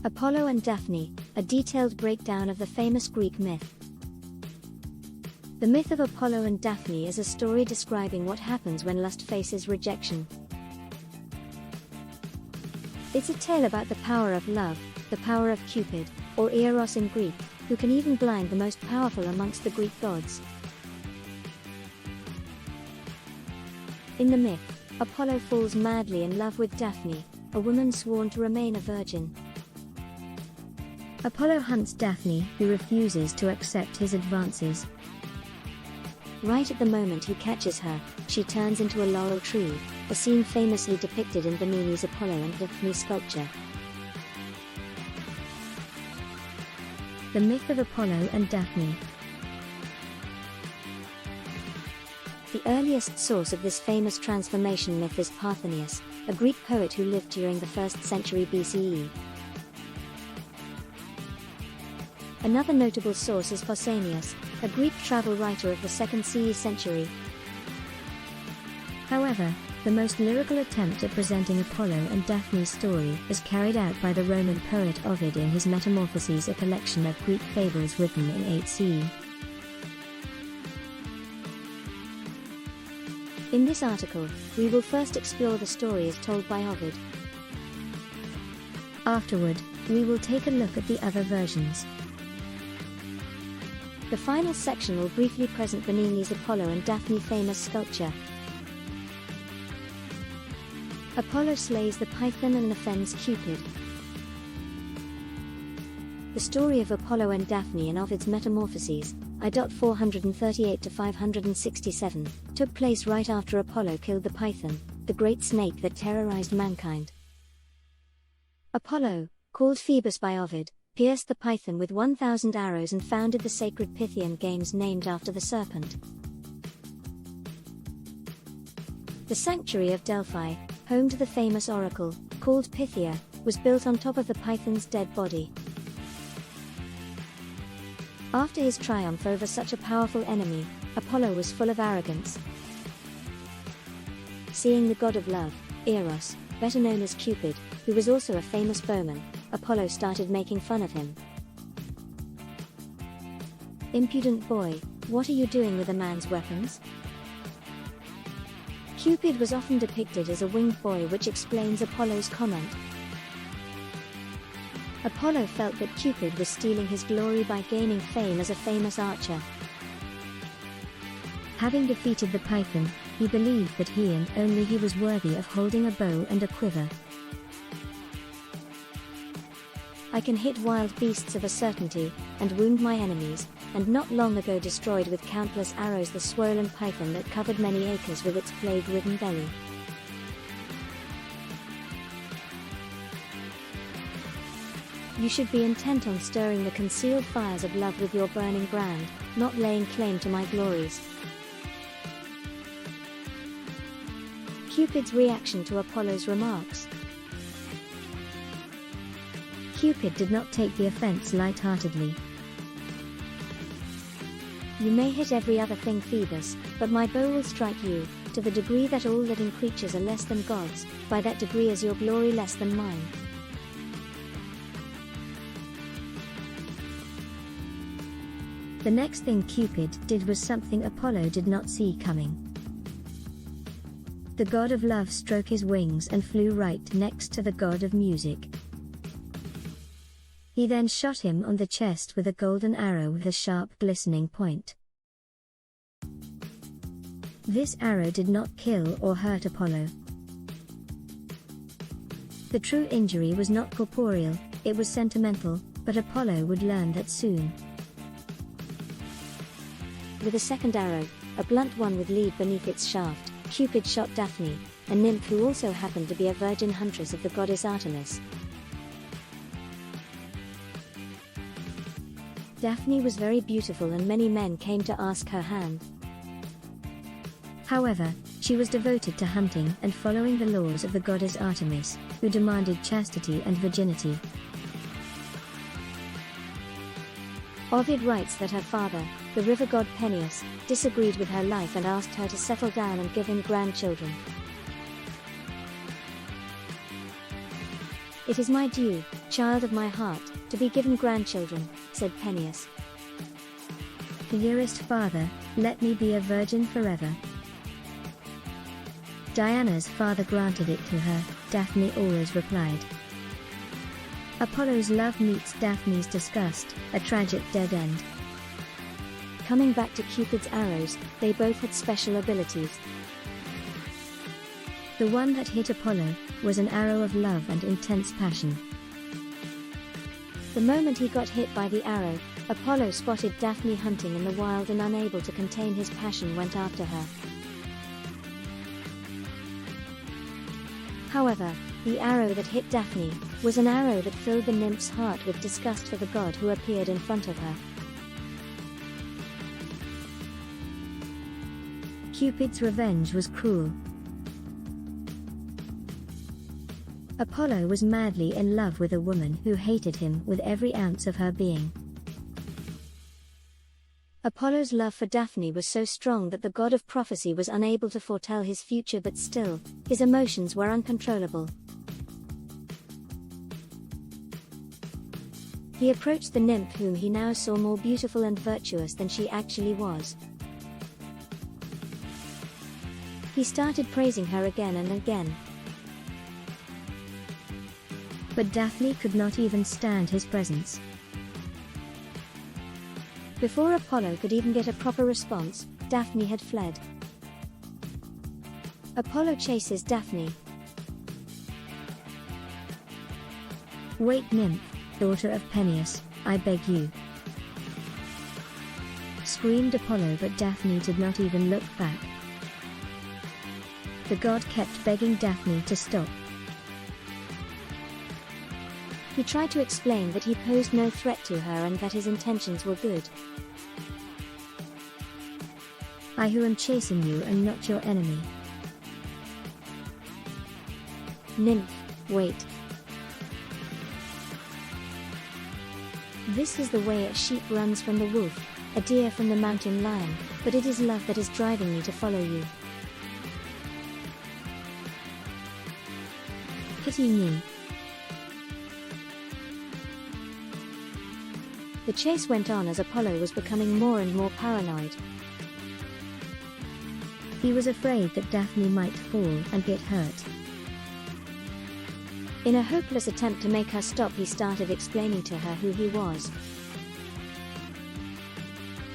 Apollo and Daphne, a detailed breakdown of the famous Greek myth. The myth of Apollo and Daphne is a story describing what happens when lust faces rejection. It's a tale about the power of love, the power of Cupid, or Eros in Greek, who can even blind the most powerful amongst the Greek gods. In the myth, Apollo falls madly in love with Daphne, a woman sworn to remain a virgin. Apollo hunts Daphne, who refuses to accept his advances. Right at the moment he catches her, she turns into a laurel tree, a scene famously depicted in Bernini's Apollo and Daphne sculpture. The myth of Apollo and Daphne. The earliest source of this famous transformation myth is Parthenius, a Greek poet who lived during the 1st century BCE. Another notable source is Pausanias, a Greek travel writer of the 2nd CE century. However, the most lyrical attempt at presenting Apollo and Daphne's story is carried out by the Roman poet Ovid in his Metamorphoses, a collection of Greek fables written in 8 CE. In this article, we will first explore the story as told by Ovid. Afterward, we will take a look at the other versions. The final section will briefly present Bernini's Apollo and Daphne famous sculpture. Apollo slays the Python and offends Cupid. The story of Apollo and Daphne in Ovid's Metamorphoses, I. 438–567, took place right after Apollo killed the Python, the great snake that terrorized mankind. Apollo, called Phoebus by Ovid, pierced the Python with 1,000 arrows and founded the sacred Pythian Games named after the serpent. The sanctuary of Delphi, home to the famous oracle, called Pythia, was built on top of the Python's dead body. After his triumph over such a powerful enemy, Apollo was full of arrogance. Seeing the god of love, Eros, better known as Cupid, who was also a famous bowman, Apollo started making fun of him. "Impudent boy, what are you doing with a man's weapons?" Cupid was often depicted as a winged boy, which explains Apollo's comment. Apollo felt that Cupid was stealing his glory by gaining fame as a famous archer. Having defeated the Python, he believed that he and only he was worthy of holding a bow and a quiver. "I can hit wild beasts of a certainty, and wound my enemies, and not long ago destroyed with countless arrows the swollen Python that covered many acres with its plague-ridden belly." You should be intent on stirring the concealed fires of love with your burning brand, not laying claim to my glories. Cupid's reaction to Apollo's remarks. Cupid did not take the offense lightheartedly. "You may hit every other thing, Phoebus, but my bow will strike you, to the degree that all living creatures are less than gods, by that degree is your glory less than mine." The next thing Cupid did was something Apollo did not see coming. The god of love stroked his wings and flew right next to the god of music. He then shot him on the chest with a golden arrow with a sharp glistening point. This arrow did not kill or hurt Apollo. The true injury was not corporeal, it was sentimental, but Apollo would learn that soon. With a second arrow, a blunt one with lead beneath its shaft, Cupid shot Daphne, a nymph who also happened to be a virgin huntress of the goddess Artemis. Daphne was very beautiful and many men came to ask her hand. However, she was devoted to hunting and following the laws of the goddess Artemis, who demanded chastity and virginity. Ovid writes that her father, the river god Peneus, disagreed with her life and asked her to settle down and give him grandchildren. "It is my due, child of my heart, to be given grandchildren," said Pennius. "Dearest father, let me be a virgin forever." Diana's father granted it to her, Daphne always replied. Apollo's love meets Daphne's disgust, a tragic dead end. Coming back to Cupid's arrows, they both had special abilities. The one that hit Apollo was an arrow of love and intense passion. The moment he got hit by the arrow, Apollo spotted Daphne hunting in the wild and unable to contain his passion went after her. However, the arrow that hit Daphne was an arrow that filled the nymph's heart with disgust for the god who appeared in front of her. Cupid's revenge was cruel. Apollo was madly in love with a woman who hated him with every ounce of her being. Apollo's love for Daphne was so strong that the god of prophecy was unable to foretell his future, but still, his emotions were uncontrollable. He approached the nymph whom he now saw more beautiful and virtuous than she actually was. He started praising her again and again. But Daphne could not even stand his presence. Before Apollo could even get a proper response, Daphne had fled. Apollo chases Daphne. "Wait, nymph, daughter of Pennius, I beg you," screamed Apollo, but Daphne did not even look back. The god kept begging Daphne to stop. He tried to explain that he posed no threat to her and that his intentions were good. "I who am chasing you am not your enemy." "Nymph, wait. This is the way a sheep runs from the wolf, a deer from the mountain lion, but it is love that is driving me to follow you. Pity me." The chase went on as Apollo was becoming more and more paranoid. He was afraid that Daphne might fall and get hurt. In a hopeless attempt to make her stop, he started explaining to her who he was.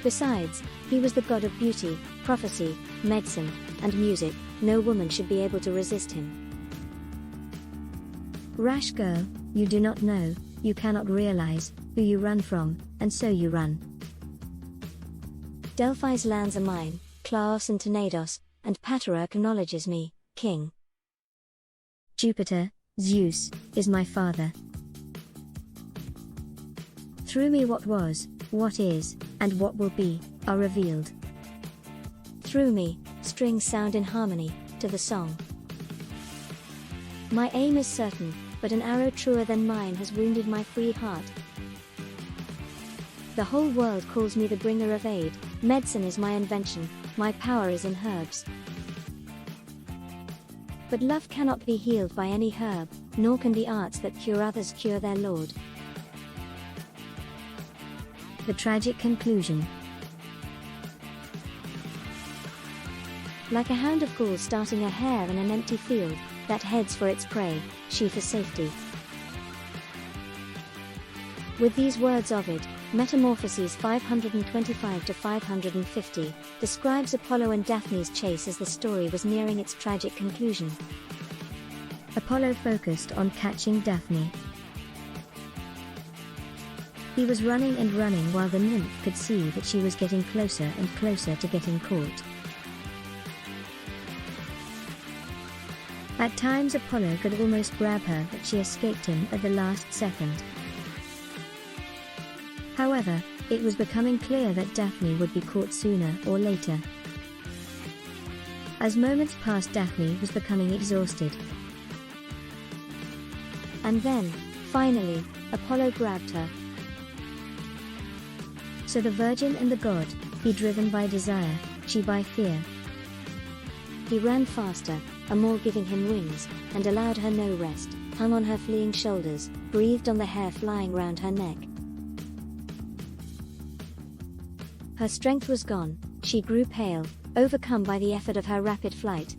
Besides, he was the god of beauty, prophecy, medicine, and music. No woman should be able to resist him. "Rash girl, you do not know, you cannot realize who you run from, and so you run. Delphi's lands are mine, Klaos and Tenedos, and Patera acknowledges me, king. Jupiter, Zeus, is my father. Through me what was, what is, and what will be, are revealed. Through me, strings sound in harmony, to the song. My aim is certain, but an arrow truer than mine has wounded my free heart. The whole world calls me the bringer of aid, medicine is my invention, my power is in herbs. But love cannot be healed by any herb, nor can the arts that cure others cure their lord. The tragic conclusion. Like a hound of Gaul starting a hare in an empty field, that heads for its prey, she for safety. With these words Ovid, Metamorphoses 525-550, describes Apollo and Daphne's chase as the story was nearing its tragic conclusion. Apollo focused on catching Daphne. He was running and running while the nymph could see that she was getting closer and closer to getting caught. At times Apollo could almost grab her, but she escaped him at the last second. However, it was becoming clear that Daphne would be caught sooner or later. As moments passed, Daphne was becoming exhausted. And then, finally, Apollo grabbed her. So the virgin and the god, he driven by desire, she by fear. He ran faster, Amor giving him wings, and allowed her no rest. hung on her fleeing shoulders, breathed on the hair flying round her neck. Her strength was gone, she grew pale, overcome by the effort of her rapid flight.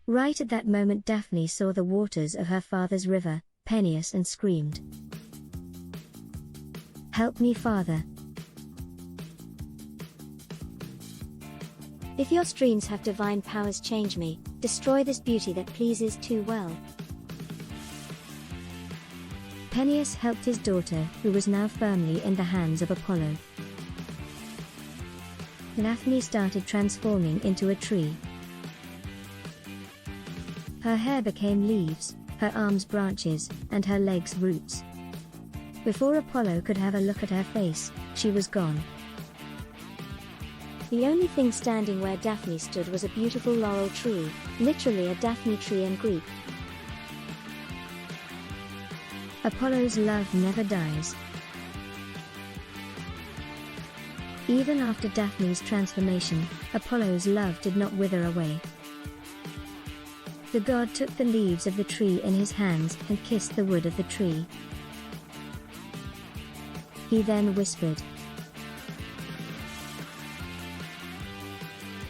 Right at that moment Daphne saw the waters of her father's river, Peneus, and screamed, "Help me, father. If your streams have divine powers, change me, destroy this beauty that pleases too well." Peneus helped his daughter, who was now firmly in the hands of Apollo. Daphne started transforming into a tree. Her hair became leaves, her arms branches, and her legs roots. Before Apollo could have a look at her face, she was gone. The only thing standing where Daphne stood was a beautiful laurel tree, literally a Daphne tree in Greek. Apollo's love never dies. Even after Daphne's transformation, Apollo's love did not wither away. The god took the leaves of the tree in his hands and kissed the wood of the tree. He then whispered,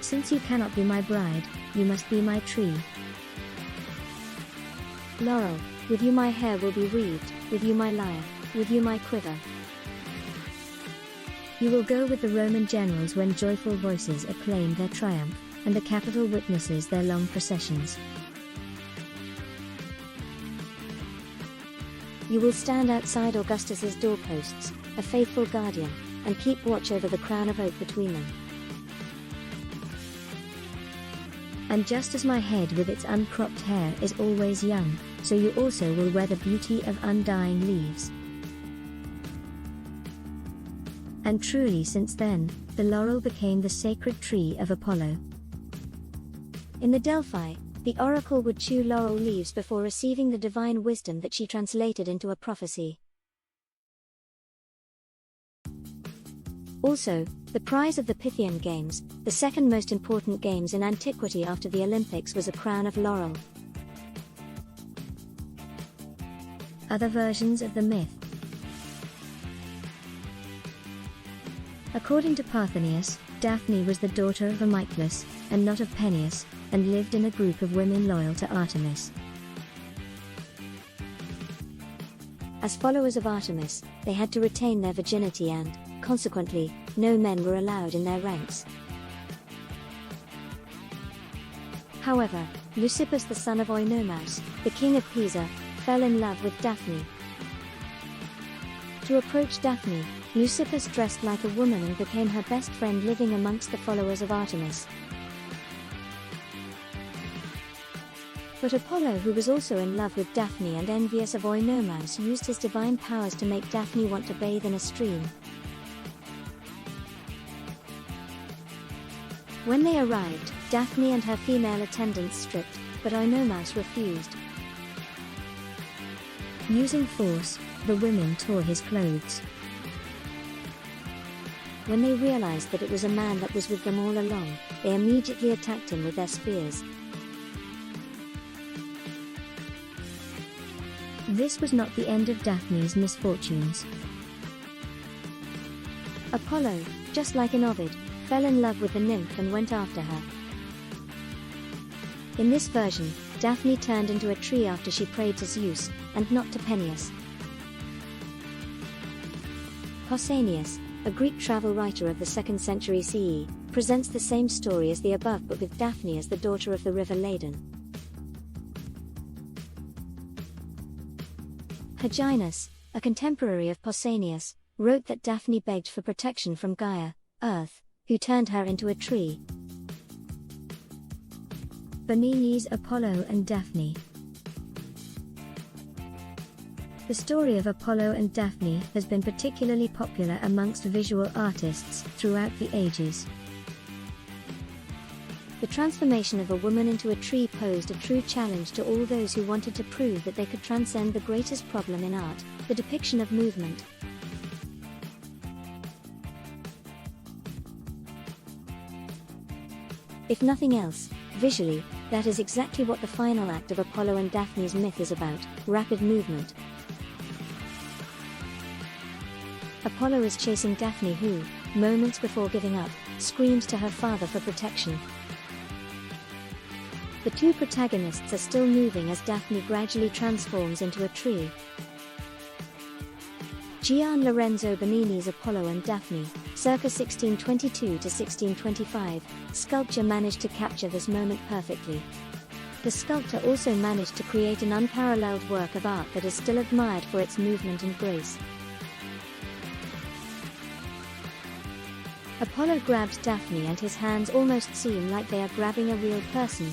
"Since you cannot be my bride, you must be my tree. Laurel, with you my hair will be wreathed, with you my lyre, with you my quiver. You will go with the Roman generals when joyful voices acclaim their triumph, and the Capitol witnesses their long processions. You will stand outside Augustus's doorposts, a faithful guardian, and keep watch over the crown of oak between them. And just as my head with its uncropped hair is always young, so you also will wear the beauty of undying leaves." And truly since then, the laurel became the sacred tree of Apollo. In the Delphi, the oracle would chew laurel leaves before receiving the divine wisdom that she translated into a prophecy. Also, the prize of the Pythian Games, the second most important games in antiquity after the Olympics, was a crown of laurel. Other versions of the myth. According to Parthenius, Daphne was the daughter of Amyclus, and not of Peneus, and lived in a group of women loyal to Artemis. As followers of Artemis, they had to retain their virginity and, consequently, no men were allowed in their ranks. However, Leucippus, the son of Oinomaus, the king of Pisa, fell in love with Daphne. To approach Daphne, Leucippus dressed like a woman and became her best friend, living amongst the followers of Artemis. But Apollo, who was also in love with Daphne and envious of Oinomaus, used his divine powers to make Daphne want to bathe in a stream. When they arrived, Daphne and her female attendants stripped, but Oinomaus refused. Using force, the women tore his clothes. When they realized that it was a man that was with them all along, they immediately attacked him with their spears. This was not the end of Daphne's misfortunes. Apollo, just like in Ovid, fell in love with the nymph and went after her. In this version, Daphne turned into a tree after she prayed to Zeus, and not to Peneus. Pausanias, a Greek travel writer of the 2nd century CE, presents the same story as the above but with Daphne as the daughter of the river Ladon. Hyginus, a contemporary of Pausanias, wrote that Daphne begged for protection from Gaia, Earth, who turned her into a tree. Bernini's Apollo and Daphne. The story of Apollo and Daphne has been particularly popular amongst visual artists throughout the ages. The transformation of a woman into a tree posed a true challenge to all those who wanted to prove that they could transcend the greatest problem in art, the depiction of movement. If nothing else, visually, That is exactly what the final act of Apollo and Daphne's myth is about: rapid movement. Apollo is chasing Daphne, who, moments before giving up, screams to her father for protection. The two protagonists are still moving as Daphne gradually transforms into a tree. Gian Lorenzo Bernini's Apollo and Daphne, circa 1622 to 1625, sculpture managed to capture this moment perfectly. The sculptor also managed to create an unparalleled work of art that is still admired for its movement and grace. Apollo grabs Daphne and his hands almost seem like they are grabbing a real person.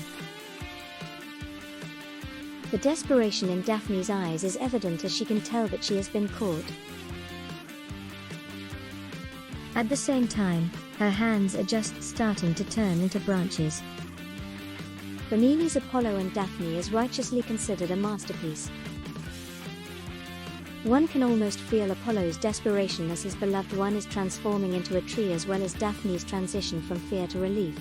The desperation in Daphne's eyes is evident as she can tell that she has been caught. At the same time, her hands are just starting to turn into branches. Bernini's Apollo and Daphne is righteously considered a masterpiece. One can almost feel Apollo's desperation as his beloved one is transforming into a tree, as well as Daphne's transition from fear to relief.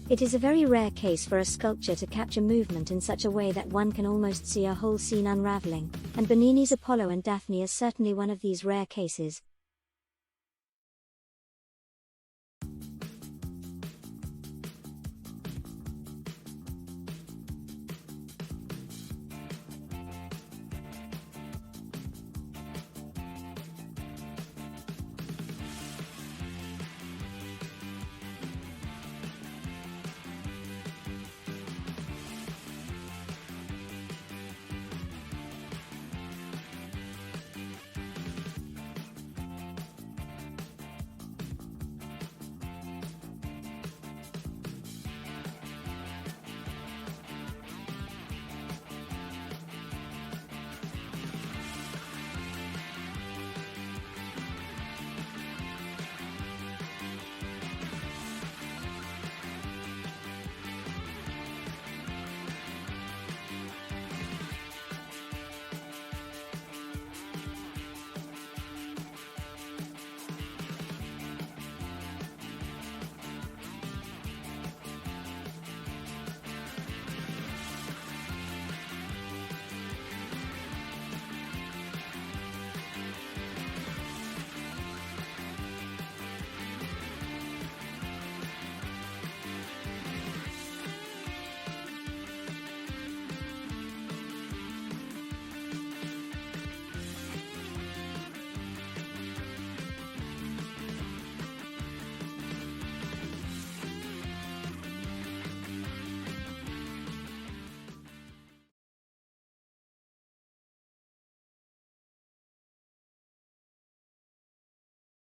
It is a very rare case for a sculpture to capture movement in such a way that one can almost see a whole scene unraveling, and Bernini's Apollo and Daphne is certainly one of these rare cases.